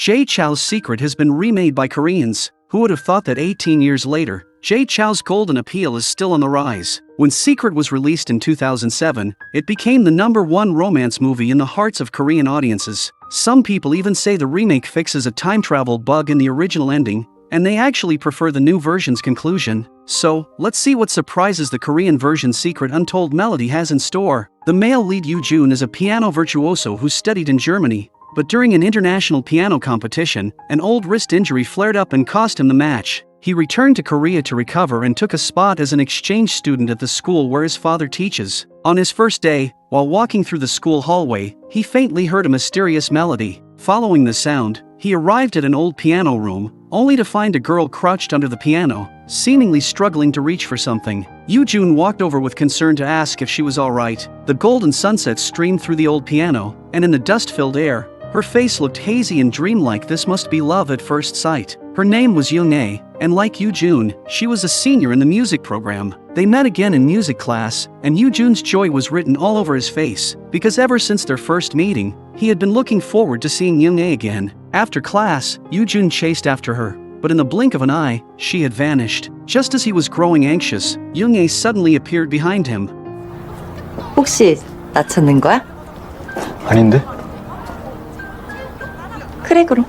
Jay Chou's Secret has been remade by Koreans. Who would have thought that 18 years later, Jay Chou's golden appeal is still on the rise? When Secret was released in 2007, it became the #1 romance movie in the hearts of Korean audiences. Some people even say the remake fixes a time travel bug in the original ending, and they actually prefer the new version's conclusion. So, let's see what surprises the Korean version Secret Untold Melody has in store. The male lead Yoo Jun is a piano virtuoso who studied in Germany, but during an international piano competition, an old wrist injury flared up and cost him the match. He returned to Korea to recover and took a spot as an exchange student at the school where his father teaches. On his first day, while walking through the school hallway, he faintly heard a mysterious melody. Following the sound, he arrived at an old piano room, only to find a girl crouched under the piano, seemingly struggling to reach for something. Yoo Jun walked over with concern to ask if she was alright. The golden sunset streamed through the old piano, and in the dust-filled air, her face looked hazy and dreamlike. This must be love at first sight. Her name was Yoonhae, and like Yoo Jun, she was a senior in the music program. They met again in music class, and Yoo Jun's joy was written all over his face, because ever since their first meeting, he had been looking forward to seeing Yoonhae again. After class, Yoo Jun chased after her, but in the blink of an eye, she had vanished. Just as he was growing anxious, Yoonhae suddenly appeared behind him. 혹시 나 찾는 거야? 아닌데? 그래 그럼.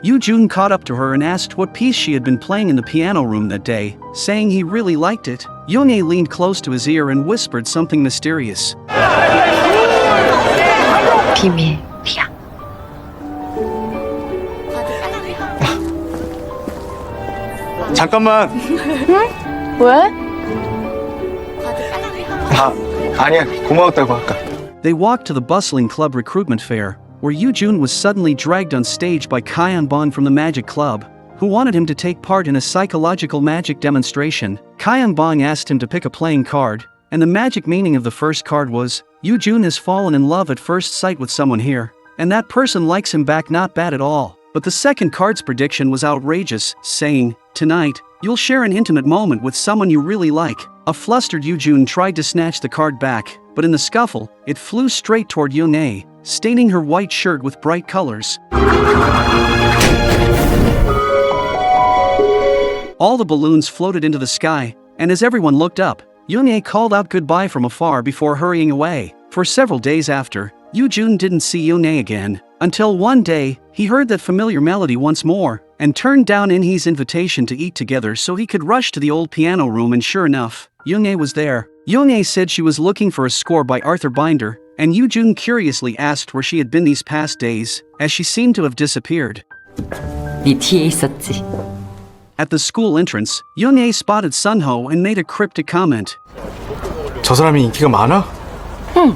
Yoo Jun caught up to her and asked what piece she had been playing in the piano room that day, saying he really liked it. Yoonhae leaned close to his ear and whispered something mysterious. 비밀이야. 잠깐만. 응? 왜? 아니야. 고마웠다고 할까. They walked to the bustling club recruitment fair, where Yoo Jun was suddenly dragged on stage by Kyeon Bon from the Magic Club, who wanted him to take part in a psychological magic demonstration. Kyeon Bon asked him to pick a playing card, and the magic meaning of the first card was, Yoo Jun has fallen in love at first sight with someone here, and that person likes him back. Not bad at all. But the second card's prediction was outrageous, saying, tonight, you'll share an intimate moment with someone you really like. A flustered Yoo Jun tried to snatch the card back, but in the scuffle, it flew straight toward Yoonhae, staining her white shirt with bright colors. All the balloons floated into the sky, and as everyone looked up, Yoonhae called out goodbye from afar before hurrying away. For several days after, Yoo Jun didn't see Yoonhae again, until one day, he heard that familiar melody once more, and turned down Inhee's invitation to eat together so he could rush to the old piano room, and sure enough, Yoonhae was there. Yoonhae said she was looking for a score by Arthur Binder, and Yoo Jun curiously asked where she had been these past days, as she seemed to have disappeared. 네 뒤에 있었지. At the school entrance, Yoonhae spotted Sunho and made a cryptic comment. 저 사람이 인기가 많아? 응.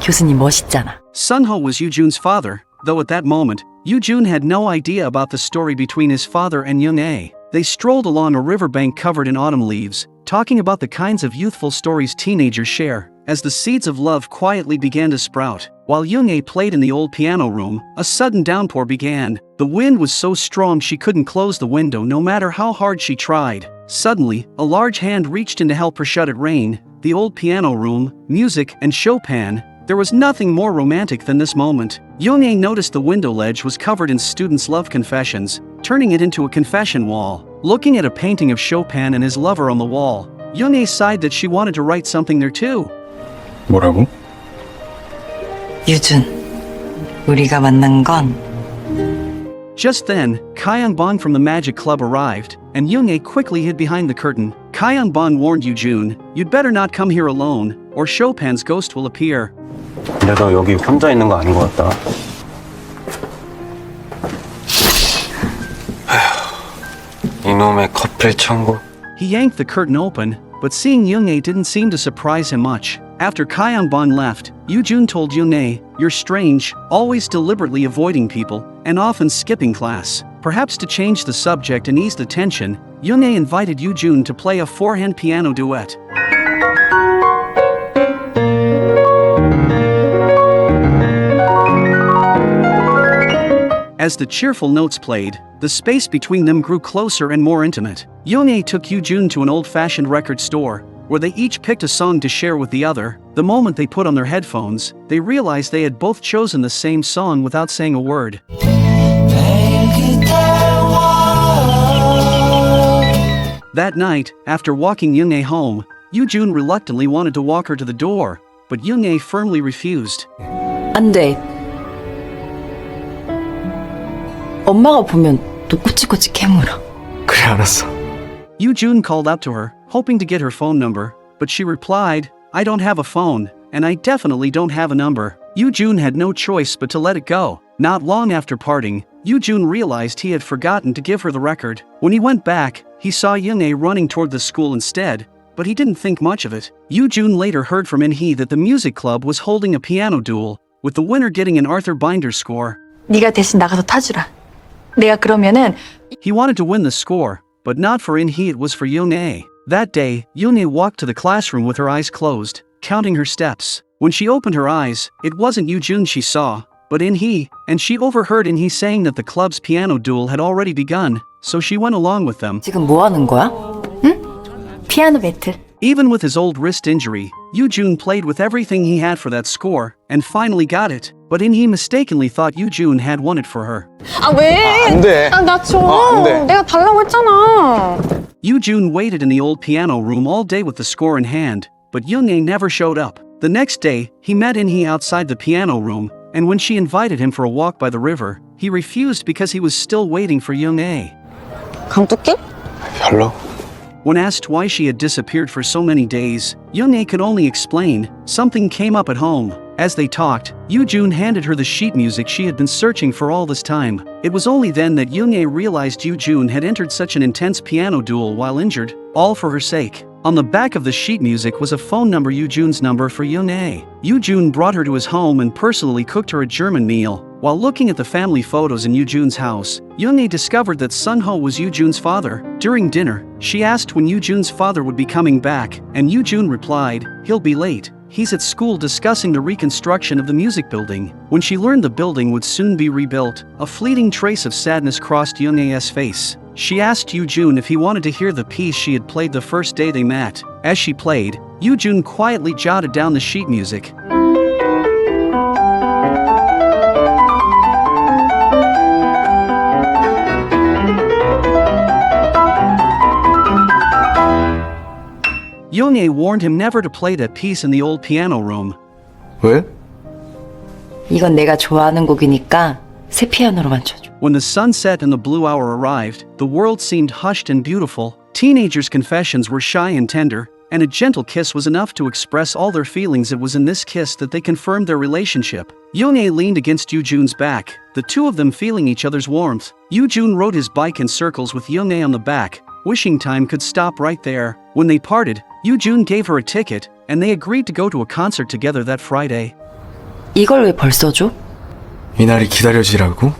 교수님 멋있잖아. Sunho was Yoo Jun's father, though at that moment, Yoo Jun had no idea about the story between his father and Yoonhae. They strolled along a riverbank covered in autumn leaves, talking about the kinds of youthful stories teenagers share, as the seeds of love quietly began to sprout. While Yoonhae played in the old piano room, a sudden downpour began. The wind was so strong she couldn't close the window no matter how hard she tried. Suddenly, a large hand reached in to help her shut it rain. The old piano room, music, and Chopin. There was nothing more romantic than this moment. Yoonhae noticed the window ledge was covered in students' love confessions, turning it into a confession wall. Looking at a painting of Chopin and his lover on the wall, Yoonhae sighed that she wanted to write something there too. 뭐라고? 유준, 우리가 만난 건 Just then, Kyeon Bon from the Magic Club arrived, and Yoonhae quickly hid behind the curtain. Kyeon Bon warned Yoo Jun, "You'd better not come here alone, or Chopin's ghost will appear." 내가 여기 혼자 있는 거 아닌 것 같다. 이놈의 커플 천국. He yanked the curtain open, but seeing Yoonhae didn't seem to surprise him much. After Kyeon Bon left, Yoo Jun told Yoonhae, "You're strange, always deliberately avoiding people, and often skipping class." Perhaps to change the subject and ease the tension, Yoonhae invited Yoo Jun to play a four-hand piano duet. As the cheerful notes played, the space between them grew closer and more intimate. Yoonhae took Yoo Jun to an old-fashioned record store, where they each picked a song to share with the other. The moment they put on their headphones, they realized they had both chosen the same song without saying a word. That night, after walking Young-ae home, Yoo-jun reluctantly wanted to walk her to the door, but Young-ae firmly refused. 안 돼. 엄마가 보면 또 꼬치꼬치 캐물어. 그래, 알았어. Yoo-jun called out to her, hoping to get her phone number, but she replied, I don't have a phone, and I definitely don't have a number. Yoo-jun had no choice but to let it go. Not long after parting, Yoo-jun realized he had forgotten to give her the record. When he went back, he saw Young-ae running toward the school instead, but he didn't think much of it. Yoo-jun later heard from In-hee that the music club was holding a piano duel, with the winner getting an Arthur Binder score. 네가 대신 나가서 타주라. 내가 그러면은 He wanted to win the score, but not for In-hee, it was for Young-ae. That day, Young-ae walked to the classroom with her eyes closed, counting her steps. When she opened her eyes, it wasn't Yoo-jun she saw, but In-hee, and she overheard In-hee saying that the club's piano duel had already begun, so she went along with them. 지금 뭐 하는 거야? 응? 피아노 배틀. Even with his old wrist injury, Yoo-jun played with everything he had for that score, and finally got it. But In-hee mistakenly thought Yoo-jun had won it for her. 아 왜? 안 돼. 나 줘. 안 돼. 내가 달라고 했잖아. Yoo-jun waited in the old piano room all day with the score in hand, but Young-ae never showed up. The next day, he met In-hee outside the piano room, and when she invited him for a walk by the river, he refused because he was still waiting for Young-ae. 감독님? 별로. When asked why she had disappeared for so many days, Young-ae could only explain, something came up at home. As they talked, Yoo-jun handed her the sheet music she had been searching for all this time. It was only then that Young-ae realized Yoo-jun had entered such an intense piano duel while injured, all for her sake. On the back of the sheet music was a phone number, Yoo-jun's number for Young-ae. Yoo-jun brought her to his home and personally cooked her a German meal. While looking at the family photos in Yoo-jun's house, Young-ae discovered that Sun-ho was Yoo-jun's father. During dinner, she asked when Yoo-jun's father would be coming back, and Yoo-jun replied, he'll be late. He's at school discussing the reconstruction of the music building. When she learned the building would soon be rebuilt, a fleeting trace of sadness crossed Young-ae's face. She asked Yoo-jun if he wanted to hear the piece she had played the first day they met. As she played, Yoo-jun quietly jotted down the sheet music. Young-ae warned him never to play that piece in the old piano room. 왜? 이건 내가 좋아하는 곡이니까 새 피아노로만 쳐줘. When the sun set and the blue hour arrived, the world seemed hushed and beautiful. Teenagers' confessions were shy and tender, and a gentle kiss was enough to express all their feelings. It was in this kiss that they confirmed their relationship. Young-ae leaned against Yoo-jun's back, the two of them feeling each other's warmth. Yoo-jun rode his bike in circles with Young-ae on the back, wishing time could stop right there. When they parted, Yoo-jun gave her a ticket, and they agreed to go to a concert together that Friday. 이걸 왜 벌써 줘? 이날이 기다려지라고?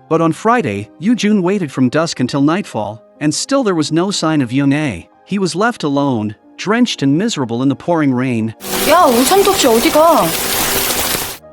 But on Friday, Yoo-jun waited from dusk until nightfall, and still there was no sign of Young-ae. He was left alone, drenched and miserable in the pouring rain. 야, 우산도 없이 어디 가?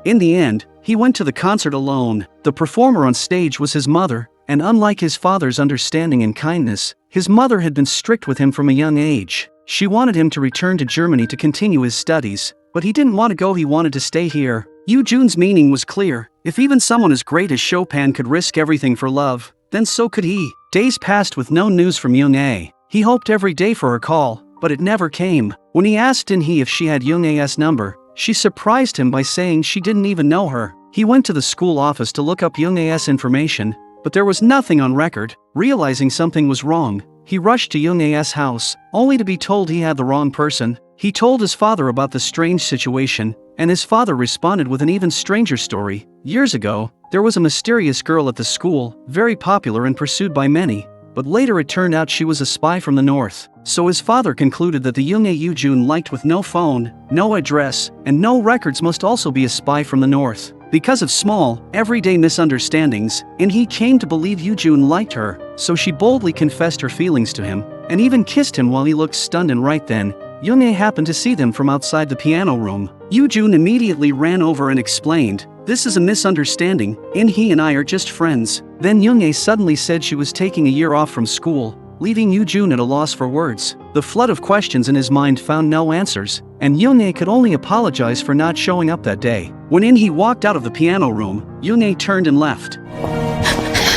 In the end, he went to the concert alone. The performer on stage was his mother, and unlike his father's understanding and kindness, his mother had been strict with him from a young age. She wanted him to return to Germany to continue his studies, but he didn't want to go, he wanted to stay here. Yoo-jun's meaning was clear. If even someone as great as Chopin could risk everything for love, then so could he. Days passed with no news from Young-ae. He hoped every day for her call, but it never came. When he asked In-hee if she had Young-ae's number, she surprised him by saying she didn't even know her. He went to the school office to look up Young-ae's information, but there was nothing on record. Realizing something was wrong, he rushed to Young-ae's house, only to be told he had the wrong person. He told his father about the strange situation, and his father responded with an even stranger story. Years ago, there was a mysterious girl at the school, very popular and pursued by many, but later it turned out she was a spy from the north. So his father concluded that the Young-ae Yoo-jun liked with no phone, no address, and no records must also be a spy from the north. Because of small, everyday misunderstandings, In-hee came to believe Yoo-jun liked her, so she boldly confessed her feelings to him, and even kissed him while he looked stunned. And right then, Young-ae happened to see them from outside the piano room. Yoo-jun immediately ran over and explained, "This is a misunderstanding, In-hee and I are just friends." Then Young-ae suddenly said she was taking a year off from school, leaving Yoo-jun at a loss for words. The flood of questions in his mind found no answers, and Young-ae could only apologize for not showing up that day. When In-hee walked out of the piano room, Young-ae turned and left.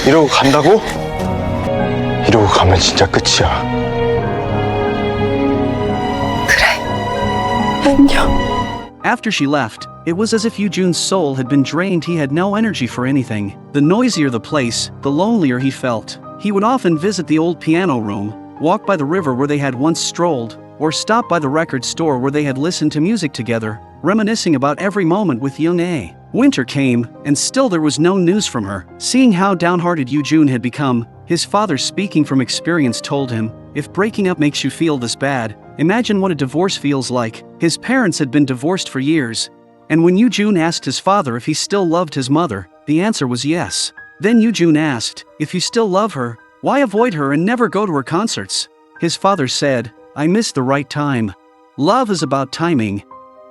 이러고 간다고? 이러고 가면 진짜 끝이야. After she left, it was as if Yoo-jun's soul had been drained. He had no energy for anything. The noisier the place, the lonelier he felt. He would often visit the old piano room, walk by the river where they had once strolled, or stop by the record store where they had listened to music together, reminiscing about every moment with Young-ae. Winter came, and still there was no news from her. Seeing how downhearted Yoo-jun had become, his father, speaking from experience, told him, "If breaking up makes you feel this bad, imagine what a divorce feels like." His parents had been divorced for years, and when Yoo-jun asked his father if he still loved his mother, the answer was yes. Then Yoo-jun asked, "If you still love her, why avoid her and never go to her concerts?" His father said, "I missed the right time." Love is about timing.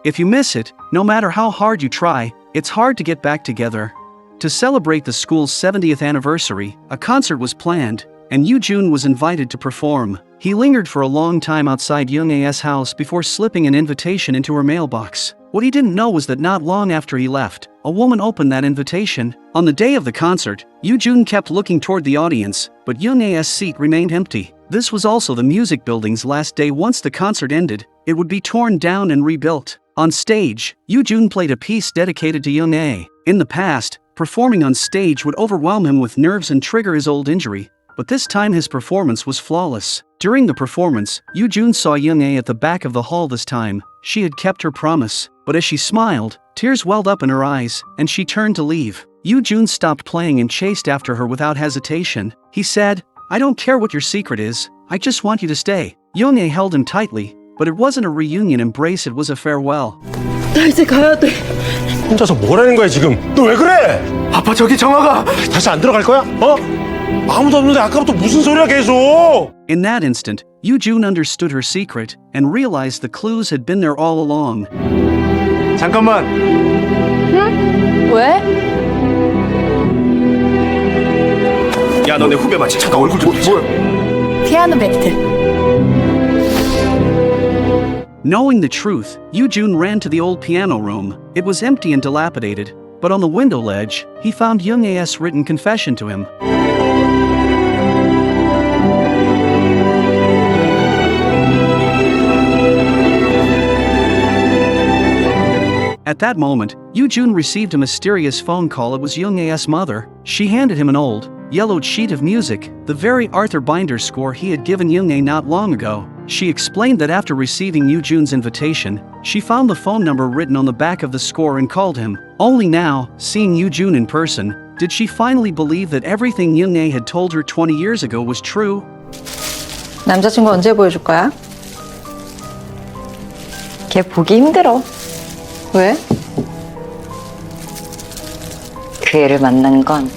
If you miss it, no matter how hard you try, it's hard to get back together. To celebrate the school's 70th anniversary, a concert was planned, and Yoo-jun was invited to perform. He lingered for a long time outside Young-ae's house before slipping an invitation into her mailbox. What he didn't know was that not long after he left, a woman opened that invitation. On the day of the concert, Yoo-jun kept looking toward the audience, but Young-ae's seat remained empty. This was also the music building's last day. Once the concert ended, it would be torn down and rebuilt. On stage, Yoo-jun played a piece dedicated to Young-ae. In the past, performing on stage would overwhelm him with nerves and trigger his old injury, but this time his performance was flawless. During the performance, Yoo-jun saw Young-ae at the back of the hall. This time, she had kept her promise, but as she smiled, tears welled up in her eyes, and she turned to leave. Yoo-jun stopped playing and chased after her without hesitation. He said, "I don't care what your secret is, I just want you to stay." Young-ae held him tightly, but it wasn't a reunion embrace, it was a farewell. 나 이제 가야 돼. 혼자서 뭐라는 거야 지금? 너 왜 그래? 아빠 저기 정화가. 다시 안 들어갈 거야? 어? 아무도 없는데 아까부터 무슨 소리야 계속? In that instant, Yoo-jun understood her secret and realized the clues had been there all along. 잠깐만. 왜? 야 너네 후배 맞지? 잠깐 얼굴 좀 보자. 피아노 배틀. Knowing the truth, Yoo-jun ran to the old piano room. It was empty and dilapidated, but on the window ledge, he found Young-ae's written confession to him. At that moment, Yoo-jun received a mysterious phone call. It was Young-ae's mother. She handed him an old, yellowed sheet of music, the very Arthur Binder score he had given Young-ae not long ago. She explained that after receiving Yoo-jun's invitation, she found the phone number written on the back of the score and called him. Only now, seeing Yoo-jun in person, did she finally believe that everything Young-ae had told her 20 years ago was true. 남자친구 언제 보여줄 거야? 걔 보기 힘들어. 왜? 그 애를 만난 건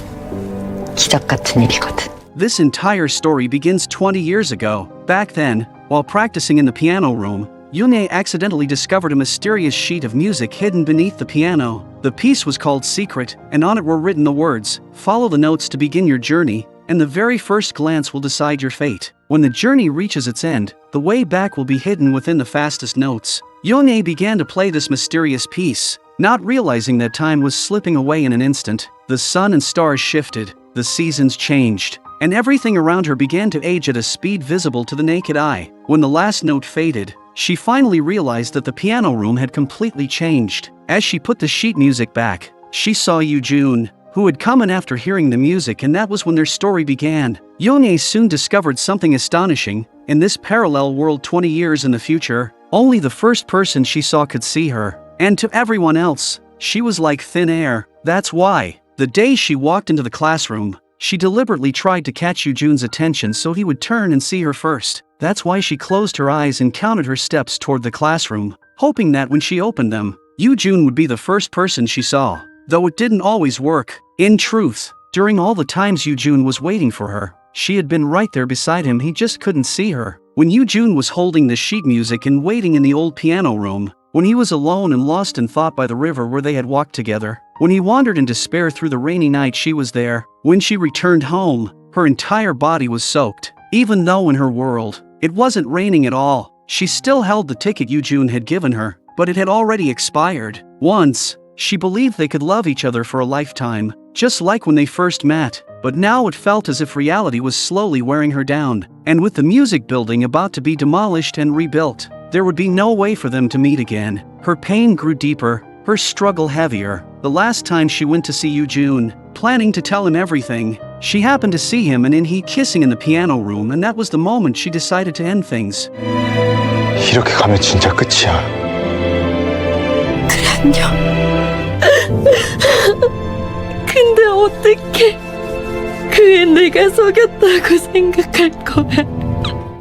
기적 같은 일이거든. This entire story begins 20 years ago. Back then, while practicing in the piano room, Young-ae accidentally discovered a mysterious sheet of music hidden beneath the piano. The piece was called Secret, and on it were written the words, "Follow the notes to begin your journey, and the very first glance will decide your fate." When the journey reaches its end, the way back will be hidden within the fastest notes. Young-ae began to play this mysterious piece, not realizing that time was slipping away in an instant. The sun and stars shifted, the seasons changed, and everything around her began to age at a speed visible to the naked eye. When the last note faded, she finally realized that the piano room had completely changed. As she put the sheet music back, she saw Yoo-jun, who had come in after hearing the music, and that was when their story began. Young-ae soon discovered something astonishing. In this parallel world 20 years in the future, only the first person she saw could see her, and to everyone else, she was like thin air. That's why, the day she walked into the classroom, she deliberately tried to catch Yoo-jun's attention so he would turn and see her first. That's why she closed her eyes and counted her steps toward the classroom, hoping that when she opened them, Yoo-jun would be the first person she saw. Though it didn't always work. In truth, during all the times Yoo-jun was waiting for her, she had been right there beside him, he just couldn't see her. When Yoo-jun was holding the sheet music and waiting in the old piano room, when he was alone and lost in thought by the river where they had walked together, when he wandered in despair through the rainy night, she was there. When she returned home, her entire body was soaked. Even though in her world, it wasn't raining at all, she still held the ticket Yoo-jun had given her, but it had already expired. Once, she believed they could love each other for a lifetime, just like when they first met. but now it felt as if reality was slowly wearing her down, and with the music building about to be demolished and rebuilt, there would be no way for them to meet again. Her pain grew deeper, her struggle heavier. The last time she went to see Yoo-jun, planning to tell him everything, she happened to see him and he kissing in the piano room, and that was the moment she decided to end things. 이렇게 가면 진짜 끝이야. 안녕. 근데 어떻게 그애 내가 속였다고 생각할 거야?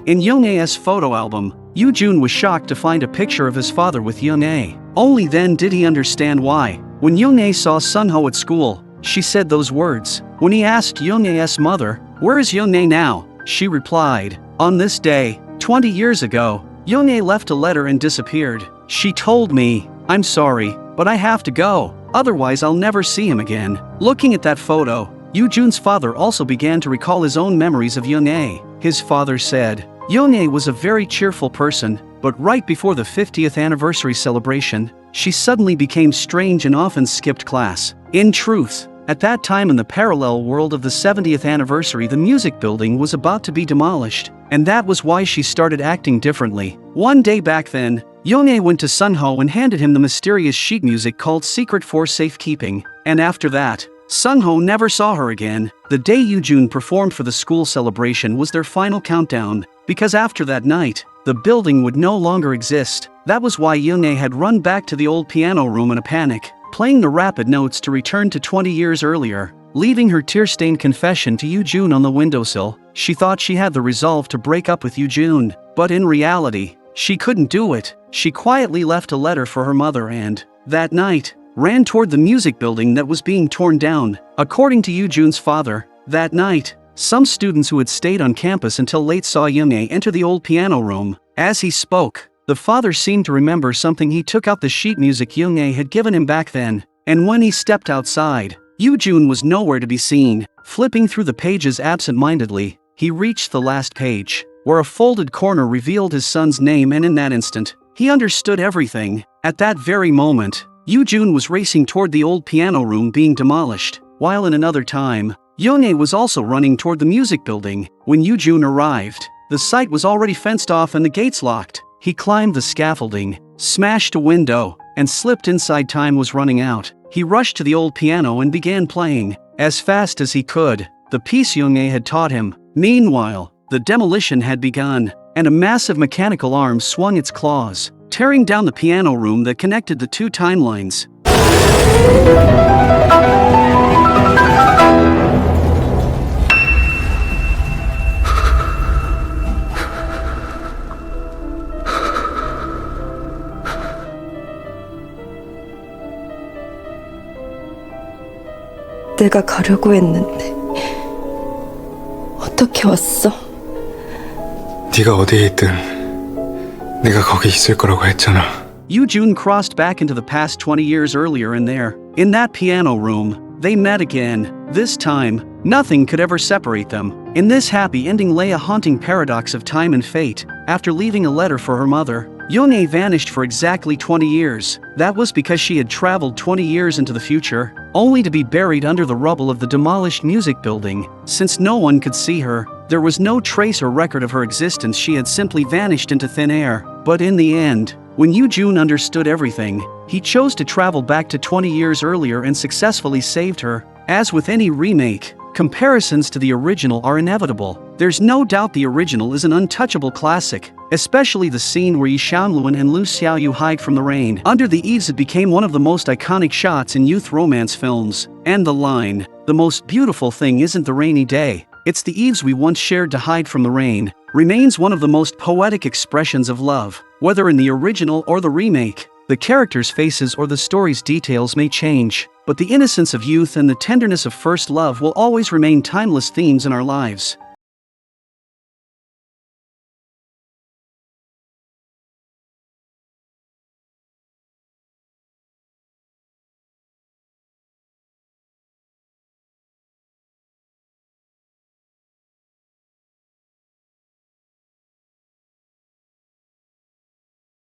In Young-ae's photo album, Yoo-jun was shocked to find a picture of his father with Young-ae. Only then did he understand why. When Young-ae saw Sunho at school, she said those words. When he asked Young-ae's mother, "Where is Young-ae now?" she replied, "On this day, 20 years ago, Young-ae left a letter and disappeared. She told me, 'I'm sorry, but I have to go, otherwise I'll never see him again.'" Looking at that photo, Yoo-jun's father also began to recall his own memories of Young-ae. His father said, Young-ae was a very cheerful person, but right before the 50th anniversary celebration, she suddenly became strange and often skipped class. In truth, at that time in the parallel world of the 70th anniversary, the music building was about to be demolished, and that was why she started acting differently. One day back then, Young-ae went to Sunho and handed him the mysterious sheet music called Secret for Safekeeping, and after that, Sunho never saw her again. The day Yoo-jun performed for the school celebration was their final countdown, because after that night, the building would no longer exist. That was why Young-ae had run back to the old piano room in a panic, playing the rapid notes to return to 20 years earlier. Leaving her tear-stained confession to Yoo-jun on the windowsill, she thought she had the resolve to break up with Yoo-jun, but in reality, she couldn't do it. She quietly left a letter for her mother and, that night, ran toward the music building that was being torn down. According to Yoo-jun's father, that night, some students who had stayed on campus until late saw Young-ae enter the old piano room. As he spoke, the father seemed to remember something. He took out the sheet music Young-ae had given him back then, and when he stepped outside, Yoo-jun was nowhere to be seen. Flipping through the pages absent-mindedly, he reached the last page, where a folded corner revealed his son's name, and in that instant, he understood everything. At that very moment, Yoo-jun was racing toward the old piano room being demolished, while in another time, Young-ae was also running toward the music building. When Yoo-jun arrived, the site was already fenced off and the gates locked. He climbed the scaffolding, smashed a window, and slipped inside. Time was running out. He rushed to the old piano and began playing, as fast as he could, the piece Young-ae had taught him. Meanwhile, the demolition had begun, and a massive mechanical arm swung its claws, tearing down the piano room that connected the two timelines. 내가 가려고 했는데 어떻게 왔어? 네가 어디에 있든 내가 거기 있을 거라고 했잖아. Yoo-jun crossed back into the past 20 years earlier, and there, in that piano room, they met again. This time, nothing could ever separate them. In this happy ending lay a haunting paradox of time and fate. After leaving a letter for her mother, Young-ae vanished for exactly 20 years. That was because she had traveled 20 years into the future, only to be buried under the rubble of the demolished music building. Since no one could see her, there was no trace or record of her existence. She had simply vanished into thin air. But in the end, when Yoo-jun understood everything, he chose to travel back to 20 years earlier and successfully saved her. As with any remake, comparisons to the original are inevitable. There's no doubt the original is an untouchable classic, especially the scene where Yi Xiaoluan and Lu Xiaoyu hide from the rain. Under the eaves, it became one of the most iconic shots in youth romance films. And the line, "The most beautiful thing isn't the rainy day, it's the eaves we once shared to hide from the rain," remains one of the most poetic expressions of love. Whether in the original or the remake, the characters' faces or the story's details may change, but the innocence of youth and the tenderness of first love will always remain timeless themes in our lives.